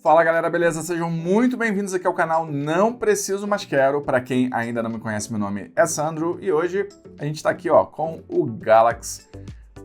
Fala galera, beleza? Sejam muito bem-vindos aqui ao canal Não Preciso Mas Quero. Para quem ainda não me conhece, meu nome é Sandro e hoje a gente está aqui com o Galaxy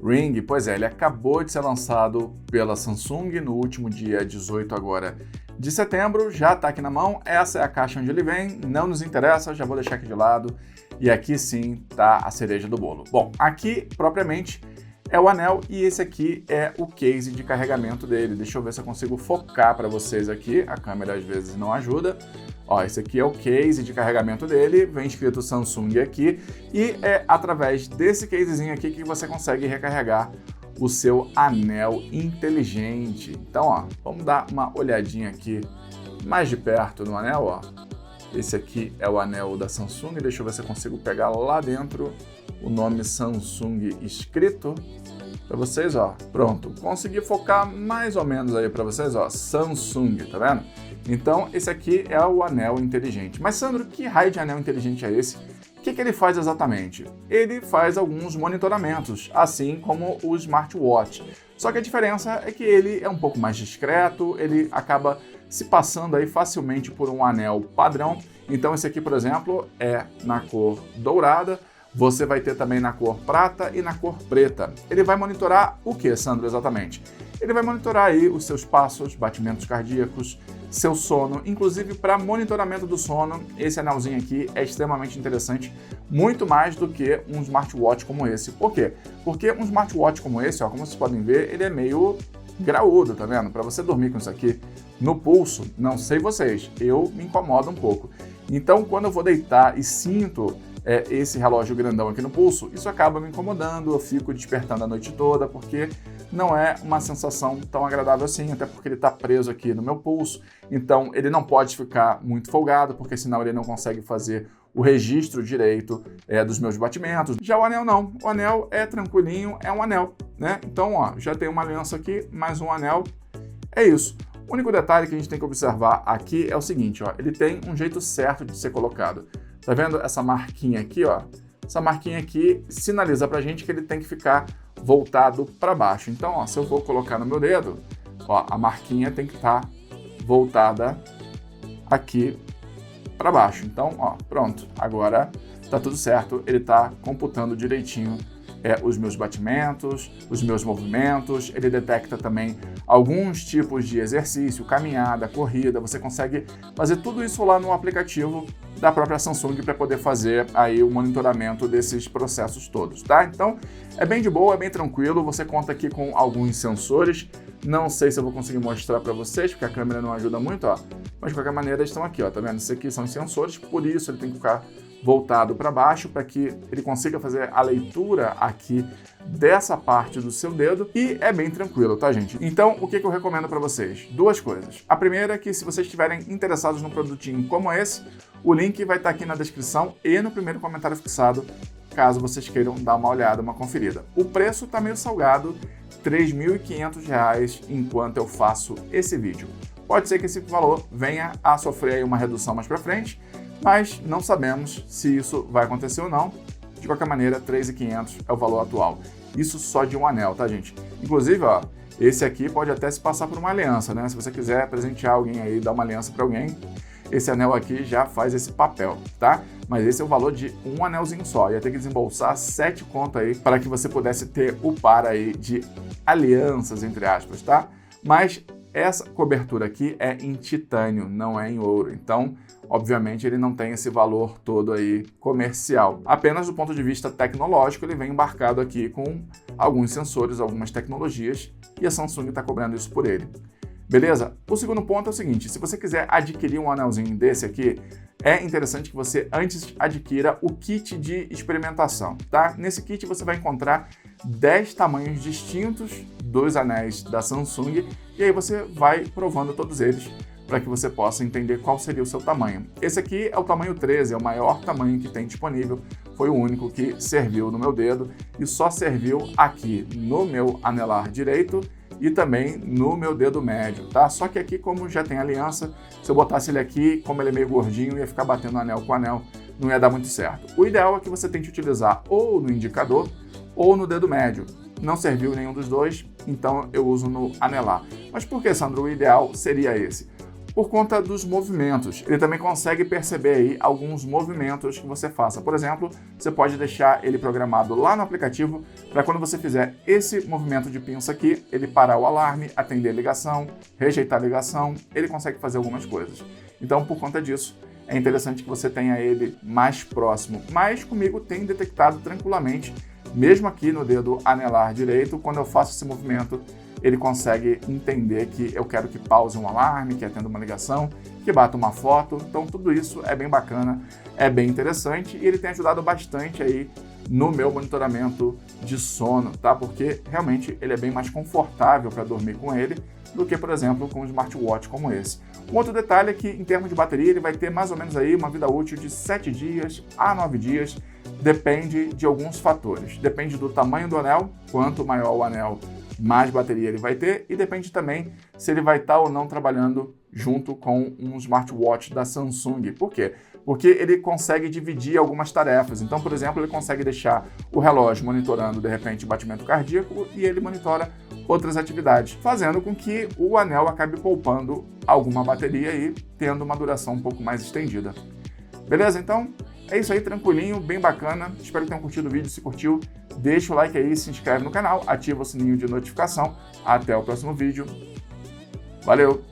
Ring. Pois é, ele acabou de ser lançado pela Samsung no último dia 18 agora de setembro, já está aqui na mão. Essa é a caixa onde ele vem, não nos interessa, já vou deixar aqui de lado. E aqui sim está a cereja do bolo. Bom, aqui propriamente é o anel e esse aqui é o case de carregamento dele. Deixa eu ver se eu consigo focar para vocês aqui. A câmera às vezes não ajuda. Ó, esse aqui é o case de carregamento dele, vem escrito Samsung aqui e é através desse casezinho aqui que você consegue recarregar o seu anel inteligente. Então, ó, vamos dar uma olhadinha aqui mais de perto no anel, ó. Esse aqui é o anel da Samsung. Deixa eu ver se eu consigo pegar lá dentro o nome Samsung escrito para vocês, ó. Pronto, consegui focar mais ou menos aí para vocês, ó. Samsung, tá vendo? Então, esse aqui é o anel inteligente. Mas, Sandro, que raio de anel inteligente é esse? O que ele faz exatamente? Ele faz alguns monitoramentos, assim como o smartwatch. Só que a diferença é que ele é um pouco mais discreto, ele acaba se passando aí facilmente por um anel padrão. Então esse aqui, por exemplo, é na cor dourada. Você vai ter também na cor prata e na cor preta. Ele vai monitorar o que, Sandro, exatamente? Ele vai monitorar aí os seus passos, batimentos cardíacos, seu sono, inclusive para monitoramento do sono. Esse anelzinho aqui é extremamente interessante, muito mais do que um smartwatch como esse. Por quê? Porque um smartwatch como esse, ó, como vocês podem ver, ele é meio graúdo, tá vendo? Para você dormir com isso aqui no pulso, não sei vocês, eu me incomodo um pouco. Então, quando eu vou deitar e sinto esse relógio grandão aqui no pulso, isso acaba me incomodando, eu fico despertando a noite toda, porque não é uma sensação tão agradável assim, até porque ele está preso aqui no meu pulso, então ele não pode ficar muito folgado, porque senão ele não consegue fazer o registro direito dos meus batimentos. Já o anel não, o anel é tranquilinho, é um anel, né? Então, ó, já tem uma aliança aqui, mais um anel, é isso. O único detalhe que a gente tem que observar aqui é o seguinte, ó, ele tem um jeito certo de ser colocado. Tá vendo essa marquinha aqui, ó? Essa marquinha aqui sinaliza pra gente que ele tem que ficar voltado para baixo. Então, ó, se eu vou colocar no meu dedo, ó, a marquinha tem que estar voltada aqui para baixo. Então, ó, pronto. Agora tá tudo certo. Ele tá computando direitinho os meus batimentos, os meus movimentos. Ele detecta também alguns tipos de exercício, caminhada, corrida. Você consegue fazer tudo isso lá no aplicativo da própria Samsung para poder fazer aí o monitoramento desses processos todos, tá? Então, é bem de boa, é bem tranquilo. Você conta aqui com alguns sensores. Não sei se eu vou conseguir mostrar para vocês, porque a câmera não ajuda muito, ó. Mas de qualquer maneira, eles estão aqui, ó. Tá vendo? Esses aqui são os sensores, por isso ele tem que ficar voltado para baixo, para que ele consiga fazer a leitura aqui dessa parte do seu dedo, e é bem tranquilo, tá, gente? Então, o que eu recomendo para vocês? Duas coisas. A primeira é que, se vocês estiverem interessados num produtinho como esse, o link vai estar aqui na descrição e no primeiro comentário fixado, caso vocês queiram dar uma olhada, uma conferida. O preço tá meio salgado, R$ 3.500 enquanto eu faço esse vídeo. Pode ser que esse valor venha a sofrer aí uma redução mais para frente, mas não sabemos se isso vai acontecer ou não. De qualquer maneira, R$ 3.500 é o valor atual. Isso só de um anel, tá, gente? Inclusive, ó, esse aqui pode até se passar por uma aliança, né? Se você quiser presentear alguém aí, dar uma aliança para alguém, esse anel aqui já faz esse papel, tá? Mas esse é o valor de um anelzinho só. Ia ter que desembolsar 7 conto aí para que você pudesse ter o par aí de alianças, entre aspas, tá? Mas essa cobertura aqui é em titânio, não é em ouro. Então, obviamente, ele não tem esse valor todo aí comercial. Apenas do ponto de vista tecnológico, ele vem embarcado aqui com alguns sensores, algumas tecnologias, e a Samsung está cobrando isso por ele. Beleza? O segundo ponto é o seguinte, se você quiser adquirir um anelzinho desse aqui, é interessante que você antes adquira o kit de experimentação, tá? Nesse kit você vai encontrar 10 tamanhos distintos dos anéis da Samsung, e aí você vai provando todos eles para que você possa entender qual seria o seu tamanho. Esse aqui é o tamanho 13, é o maior tamanho que tem disponível, foi o único que serviu no meu dedo e só serviu aqui no meu anelar direito e também no meu dedo médio, tá? Só que aqui, como já tem aliança, se eu botasse ele aqui, como ele é meio gordinho, ia ficar batendo anel com anel, não ia dar muito certo. O ideal é que você tente utilizar ou no indicador ou no dedo médio. não serviu nenhum dos dois, então eu uso no anelar. Mas por que, Sandro? O ideal seria esse. Por conta dos movimentos. Ele também consegue perceber aí alguns movimentos que você faça. Por exemplo, você pode deixar ele programado lá no aplicativo para quando você fizer esse movimento de pinça aqui, ele parar o alarme, atender a ligação, rejeitar a ligação, ele consegue fazer algumas coisas. Então, por conta disso, é interessante que você tenha ele mais próximo. Mas comigo tem detectado tranquilamente, mesmo aqui no dedo anelar direito, quando eu faço esse movimento, ele consegue entender que eu quero que pause um alarme, que atenda uma ligação, que bata uma foto. Então tudo isso é bem bacana, é bem interessante e ele tem ajudado bastante aí no meu monitoramento de sono, tá? Porque realmente ele é bem mais confortável para dormir com ele do que, por exemplo, com um smartwatch como esse. Um outro detalhe é que, em termos de bateria, ele vai ter mais ou menos aí uma vida útil de 7 dias a 9 dias, depende de alguns fatores. Depende do tamanho do anel, quanto maior o anel, mais bateria ele vai ter, e depende também se ele vai estar ou não trabalhando junto com um smartwatch da Samsung. Por quê? Porque ele consegue dividir algumas tarefas. Então, por exemplo, ele consegue deixar o relógio monitorando, de repente, batimento cardíaco e ele monitora outras atividades, fazendo com que o anel acabe poupando alguma bateria e tendo uma duração um pouco mais estendida. Beleza? Então, é isso aí, tranquilinho, bem bacana. Espero que tenham curtido o vídeo. Se curtiu, deixa o like aí, se inscreve no canal, ativa o sininho de notificação. Até o próximo vídeo. Valeu!